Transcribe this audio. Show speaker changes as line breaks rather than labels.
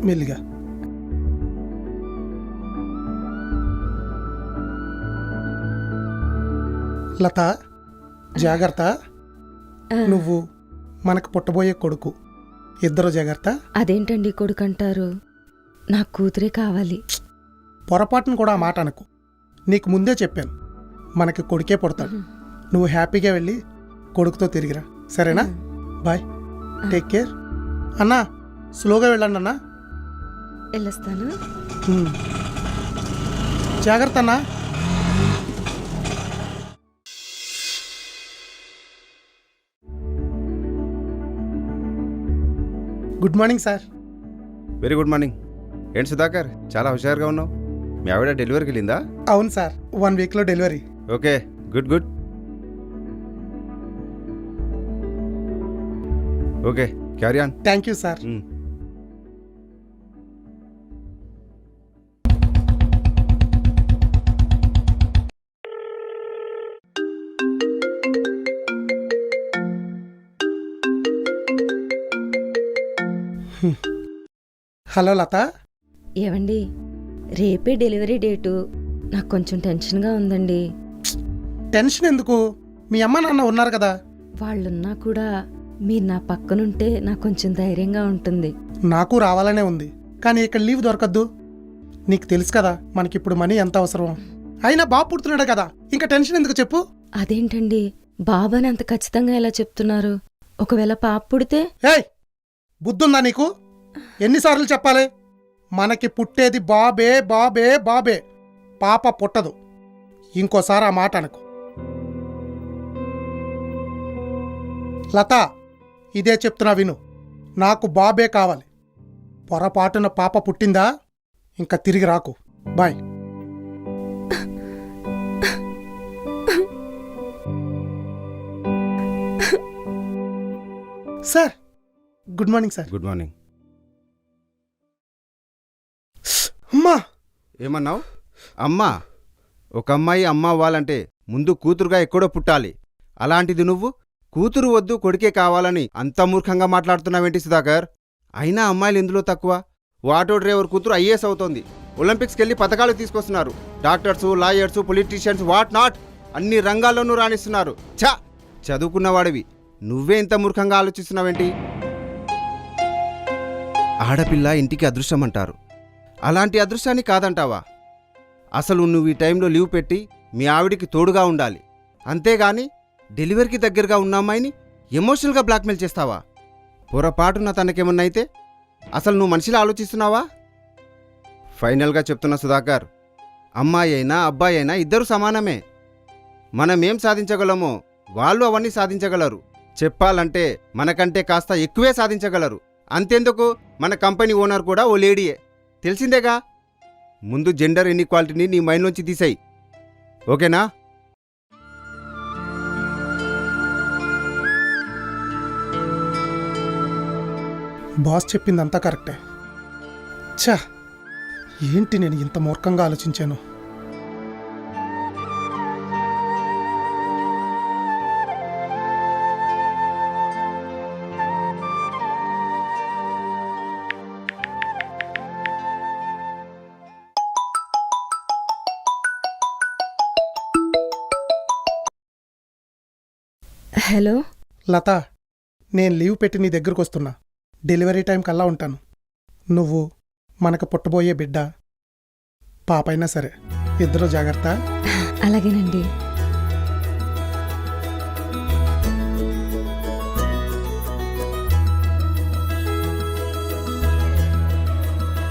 మెల్లిగా. లత, జాగ్రత్త. నువ్వు మనకు పుట్టబోయే కొడుకు. ఇద్దరు జాగ్రత్త.
అదేంటండి కొడుకు అంటారు? నాకు కూతురే కావాలి.
పొరపాటును కూడా ఆ మాట అనకు. నీకు ముందే చెప్పాను, మనకి కొడుకే పుడతాడు. నువ్వు హ్యాపీగా వెళ్ళి కొడుకుతో తిరిగిరా, సరేనా? Bye, take care. అన్నా, స్లోగా వెళ్ళండి అన్నా.
వెళ్ళొస్తాను.
జాగ్రత్త అన్నా. Good morning sir.
Very good morning. ఏంటి సుధాకర్, చాలా హుషారుగా ఉన్నావు. మీ ఆవిడ డెలివరీకి వెళ్ళిందా?
అవును సార్, 1 వీక్లో delivery.
Okay, good good. Okay, carry on.
Thank you sir. Hello Latha.
ఏవండి, రేపే డెలివరీ డేటు. నాకు కొంచెం టెన్షన్గా ఉందండి.
టెన్షన్ ఎందుకు? మీ అమ్మ నాన్న ఉన్నారు కదా.
వాళ్ళున్నా కూడా మీరు నా పక్కనుంటే నాకు కొంచెం ధైర్యంగా ఉంటుంది.
నాకు రావాలనే ఉంది, కానీ ఇక్కడ లీవ్ దొరకద్దు. నీకు తెలుసు కదా మనకిప్పుడు మనీ ఎంత అవసరం. అయినా బాబు పుడుతున్నాడు కదా, ఇంకా టెన్షన్ ఎందుకు చెప్పు.
అదేంటండి, బాబాని అంత ఖచ్చితంగా ఎలా చెప్తున్నారు? ఒకవేళ పాప పుడితే?
ఏయ్, బుద్ధుందా నీకు? ఎన్నిసార్లు చెప్పాలి? మనకి పుట్టేది బాబే బాబే బాబే, పాప పుట్టదు. ఇంకోసారి ఆ మాట అనకు. లత, ఇదే చెప్తున్నా విను. నాకు బాబే కావాలి. పొరపాటున పాప పుట్టిందా ఇంకా తిరిగి రాకు. Bye. Sir, good morning sir.
Good morning.
అమ్మా.
ఏమన్నావు? అమ్మా? ఒక అమ్మాయి అమ్మ అవ్వాలంటే ముందు కూతురుగా ఎక్కడో పుట్టాలి. అలాంటిది నువ్వు కూతురు వద్దు కొడుకే కావాలని అంత మూర్ఖంగా మాట్లాడుతున్నావేంటి సుధాకర్? అయినా అమ్మాయిలు ఎందులో తక్కువ? ఆటో డ్రైవర్ కూతురు ఐఏఎస్ అవుతోంది. ఒలింపిక్స్కి వెళ్ళి పథకాలు తీసుకొస్తున్నారు. Doctors, lawyers, politicians, what not అన్ని రంగాల్లోనూ రాణిస్తున్నారు. చదువుకున్నవాడివి నువ్వే ఇంత మూర్ఖంగా ఆలోచిస్తున్నావేంటి? ఆడపిల్ల ఇంటికి అదృష్టం అంటారు. అలాంటి అదృష్టాన్ని కాదంటావా? అసలు నువ్వు ఈ టైంలో లీవ్ పెట్టి మీ ఆవిడికి తోడుగా ఉండాలి. అంతేగాని డెలివరీకి దగ్గరగా ఉన్న అమ్మాయిని ఎమోషనల్గా బ్లాక్మెయిల్ చేస్తావా? పొరపాటున తనకేమన్నా అయితే అసలు నువ్వు మనిషిలా ఆలోచిస్తున్నావా? ఫైనల్గా చెప్తున్నా సుధాకర్, అమ్మాయి అయినా అబ్బాయి అయినా ఇద్దరు సమానమే. మనమేం సాధించగలమో వాళ్ళు అవన్నీ సాధించగలరు. చెప్పాలంటే మనకంటే కాస్త ఎక్కువే సాధించగలరు. అంతెందుకు, మన కంపెనీ ఓనర్ కూడా ఓ లేడీయే. తెలిసిందేగా. ముందు జెండర్ ఇన్ఈక్వాలిటీని నీ మైండ్లోంచి తీసేయి, ఓకేనా?
బాస్ చెప్పిందంతా కరెక్టే. ఛా, ఏంటి నేను ఇంత మూర్ఖంగా ఆలోచించాను.
హలో
లత, నేను లీవ్ పెట్టి నీ దగ్గరకు వస్తున్నా. డెలివరీ టైం కల్లా ఉంటాను. నువ్వు మనకు పుట్టబోయే బిడ్డ పాపైనా సరే, ఇద్దరు జాగ్రత్త.
అలాగేనండి.